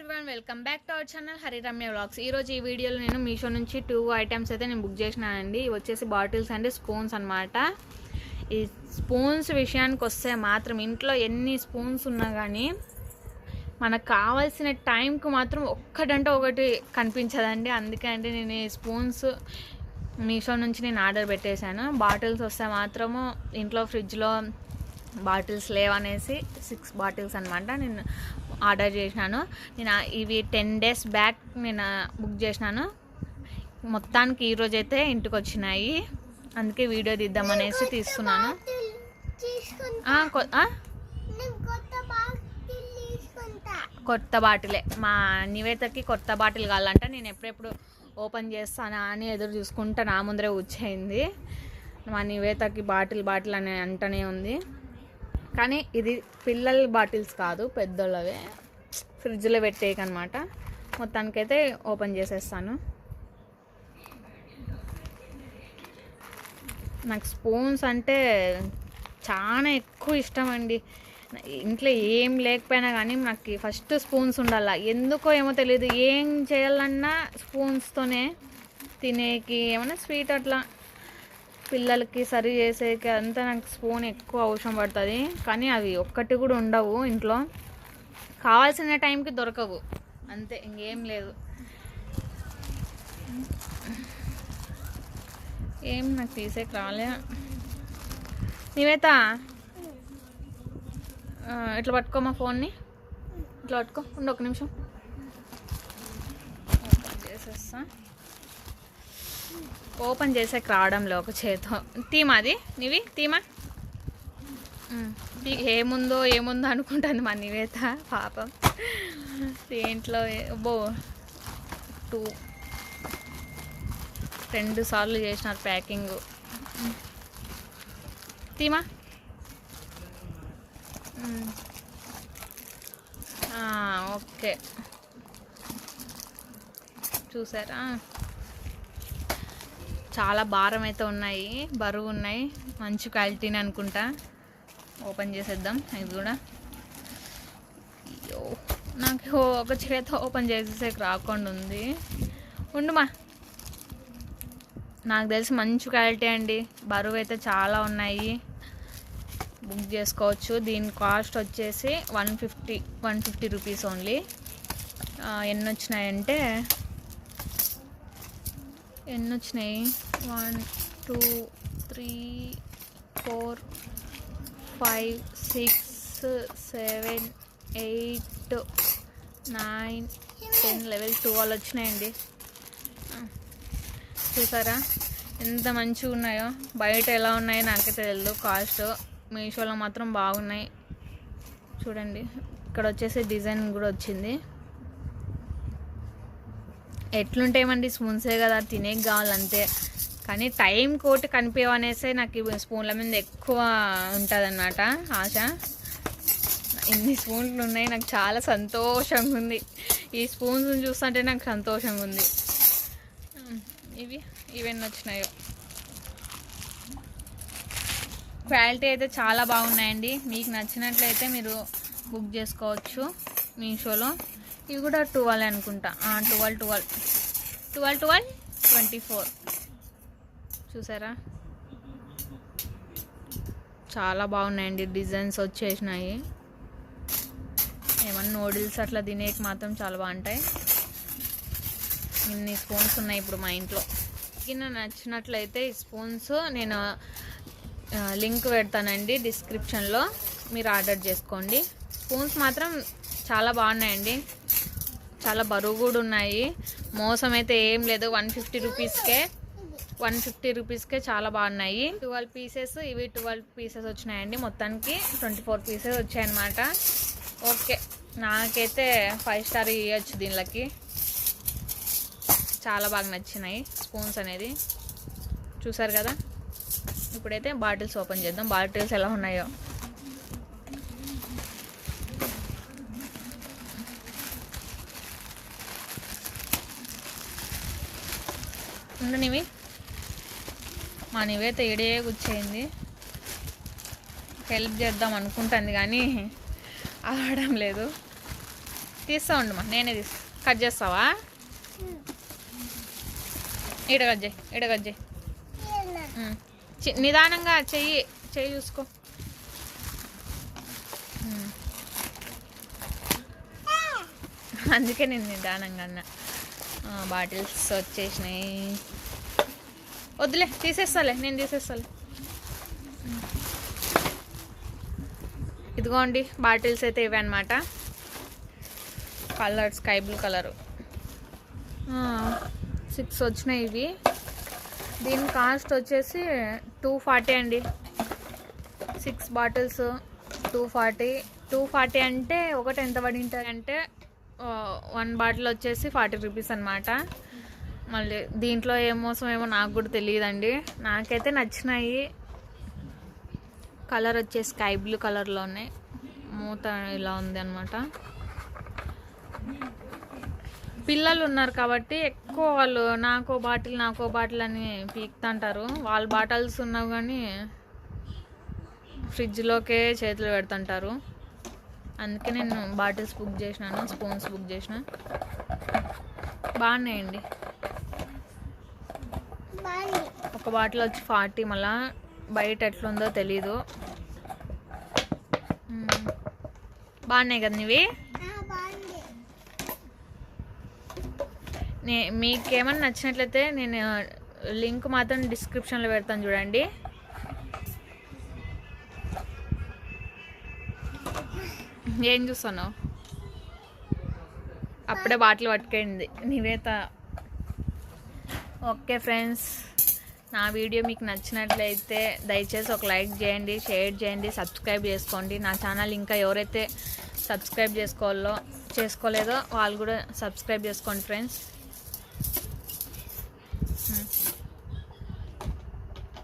Everyone welcome back to our channel Hariramya vlogs. ఈరోజు ఈ వీడియోలో నేను మీషో నుంచి 2 ఐటమ్స్ అయితే నేను బుక్ చేసినానండి. ఇవి వచ్చేసి బాటిల్స్ అండ్ స్పూన్స్ అనమాట. ఈ స్పూన్స్ విషయానికి వస్తే మాత్రం ఇంట్లో ఎన్ని స్పూన్స్ ఉన్నా కానీ మనకు కావాల్సిన టైంకు మాత్రం ఒక్కటంటే ఒకటి కనిపించదండి. అందుకే అంటే నేను ఈ స్పూన్స్ మీషో నుంచి నేను ఆర్డర్ పెట్టేశాను. బాటిల్స్ వస్తే మాత్రము ఇంట్లో ఫ్రిడ్జ్లో బాటిల్స్ లేవనేసి 6 బాటిల్స్ అనమాట నేను ఆర్డర్ చేసినాను. నేను ఇవి 10 days బ్యాక్ నేను బుక్ చేసినాను. మొత్తానికి ఈరోజు అయితే ఇంటికి వచ్చినాయి. అందుకే వీడియో తీద్దామనేసి తీసుకున్నాను. కొత్త బాటిలే, మా నివేతకి కొత్త బాటిల్ కావాలంట. నేను ఎప్పుడెప్పుడు ఓపెన్ చేస్తానా అని ఎదురు చూసుకుంటా నా ముందరే వచ్చేయింది. మా నివేతకి బాటిల్ అని అంటనే ఉంది. కానీ ఇది పిల్లల బాటిల్స్ కాదు, పెద్దోళ్ళవే, ఫ్రిడ్జ్లో పెట్టేయకనమాట. మొత్తానికైతే ఓపెన్ చేసేస్తాను. నాకు స్పూన్స్ అంటే చాలా ఎక్కువ ఇష్టం అండి. ఇంట్లో ఏం లేకపోయినా కానీ నాకు ఫస్ట్ స్పూన్స్ ఉండాల. ఎందుకో ఏమో తెలియదు, ఏం చేయాలన్నా స్పూన్స్తోనే. తినేకి ఏమన్నా స్వీట్ అట్లా పిల్లలకి సరి చేసేకి అంతా నాకు స్పూన్ ఎక్కువ అవసరం పడుతుంది. కానీ అవి ఒక్కటి కూడా ఉండవు ఇంట్లో, కావాల్సిన టైంకి దొరకవు, అంతే, ఇంకేం లేదు. ఏం నాకు తీసేకి రాలే. నీవేత ఇట్లా పట్టుకో, మా ఫోన్ని ఇట్లా పట్టుకో, ఉండు ఒక నిమిషం ఓపెన్ చేసేస్తా. ఓపెన్ చేసాక రావడంలో ఒక చేతో తీమా, అది నీవి తీమా. ఏముందో అనుకుంటుంది మా నివేత పాపం. దేంట్లో 2 సార్లు చేసినారు ప్యాకింగ్. తీమా. ఓకే, చూసారా, చాలా భారం అయితే ఉన్నాయి, బరువు ఉన్నాయి, మంచి క్వాలిటీని అనుకుంటా. ఓపెన్ చేసేద్దాం ఇది కూడా. అయ్యో, నాకు ఒక చేత ఓపెన్ చేసేసాక రాకుండా ఉంది. ఉండుమా. నాకు తెలిసి మంచి క్వాలిటీ అండి, బరువు అయితే చాలా ఉన్నాయి, బుక్ చేసుకోవచ్చు. దీని కాస్ట్ వచ్చేసి 150 రూపీస్ ఓన్లీ. ఎన్ని వచ్చినాయంటే 1 2 3 4 5 6 7 8 9 10 11 12 వచ్చినాయండి. చూసారా ఎంత మంచిగా ఉన్నాయో. బయట ఎలా ఉన్నాయో నాకైతే తెలియదు కాస్ట్, మీషోలో మాత్రం బాగున్నాయి. చూడండి, ఇక్కడ వచ్చేసి డిజైన్ కూడా వచ్చింది. ఎట్లుంటాయేమండి, స్పూన్సే కదా, తినేకి కావాలంతే. కానీ టైం కోటి కనిపించనేసే నాకు ఈ స్పూన్ల మీద ఎక్కువ ఉంటుంది అన్నమాట ఆశ. ఇన్ని స్పూన్లు ఉన్నాయి, నాకు చాలా సంతోషంగా ఉంది. ఈ స్పూన్స్ చూస్తుంటే నాకు సంతోషంగా ఉంది. ఇవన్నీ వచ్చినాయో. క్వాలిటీ అయితే చాలా బాగున్నాయండి. మీకు నచ్చినట్లయితే మీరు బుక్ చేసుకోవచ్చు మీషోలో. ఇవి కూడా 12 అనుకుంటా. 24 చూసారా, చాలా బాగున్నాయండి. డిజైన్స్ వచ్చేసినాయి. ఏమన్నా నూడిల్స్ అట్లా తినేకి మాత్రం చాలా బాగుంటాయి. ఇన్ని స్పూన్స్ ఉన్నాయి ఇప్పుడు మా ఇంట్లో. నచ్చినట్లయితే ఈ స్పూన్స్ నేను లింక్ పెడతానండి డిస్క్రిప్షన్లో, మీరు ఆర్డర్ చేసుకోండి. స్పూన్స్ మాత్రం చాలా బాగున్నాయండి, చాలా బరువు కూడా ఉన్నాయి. మోసం అయితే ఏం లేదు. 150 రూపీస్కే చాలా బాగున్నాయి. 12 పీసెస్, ఇవి 12 పీసెస్ వచ్చినాయండి. మొత్తానికి 24 పీసెస్ వచ్చాయన్నమాట. ఓకే, నాకైతే 5 స్టార్ ఇవ్వచ్చు దీనికి. చాలా బాగా నచ్చినాయి స్పూన్స్ అనేది. చూసారు కదా. ఇప్పుడైతే బాటిల్స్ ఓపెన్ చేద్దాం, బాటిల్స్ ఎలా ఉన్నాయో. ఉండనివి, మా నివేత ఏడే కూర్చేయింది. హెల్ప్ చేద్దాం అనుకుంటుంది కానీ అవడం లేదు. తీస్తా ఉండమ్మా, నేనే కట్ చేస్తావా? ఈడ కట్ చేయి. నిదానంగా చెయ్యి చూసుకో. అందుకే నేను నిదానంగా అన్నా. బాటిల్స్ వచ్చేసినాయి. వద్దులే, తీసేస్తాలే, నేను తీసేస్తాలే. ఇదిగోండి బాటిల్స్ అయితే ఇవే అనమాట. కలర్ స్కై బ్లూ కలరు 6 వచ్చినాయి ఇవి. దీని కాస్ట్ వచ్చేసి 240 అండి. 6 బాటిల్స్ 240 అంటే ఒకటి ఎంత పడి ఉంటాయంటే 1 బాటిల్ వచ్చేసి 40 రూపీస్ అనమాట. మళ్ళీ దీంట్లో ఏమో నాకు కూడా తెలియదండి. నాకైతే నచ్చినాయి. కలర్ వచ్చేసి స్కై బ్లూ కలర్లో ఉన్నాయి. మూత ఇలా ఉంది అనమాట. పిల్లలు ఉన్నారు కాబట్టి ఎక్కువ వాళ్ళు నాకో బాటిల్ అని పీకుతుంటారు. వాళ్ళ బాటిల్స్ ఉన్నావు కానీ ఫ్రిడ్జ్లోకే చేతులు పెడుతుంటారు. అందుకే నేను బాటిల్స్ బుక్ చేసినాను, స్పూన్స్ బుక్ చేసిన. బాగున్నాయండి. ఒక బాటిల్ వచ్చి 40. మళ్ళా బయట ఎట్లుందో తెలీదు. బాగున్నాయి కదా నీవి? మీకేమన్నా నచ్చినట్లయితే నేను లింక్ మాత్రం డిస్క్రిప్షన్లో పెడతాను, చూడండి. ఏం చూస్తున్నావు? అప్పుడే బాటిల్ పట్టుకెళ్ళింది నివేత. ఓకే ఫ్రెండ్స్, నా వీడియో మీకు నచ్చినట్లయితే దయచేసి ఒక లైక్ చేయండి, షేర్ చేయండి, సబ్స్క్రైబ్ చేసుకోండి. నా ఛానల్ ఇంకా ఎవరైతే సబ్స్క్రైబ్ చేసుకోలేదో వాళ్ళు కూడా సబ్స్క్రైబ్ చేసుకోండి ఫ్రెండ్స్.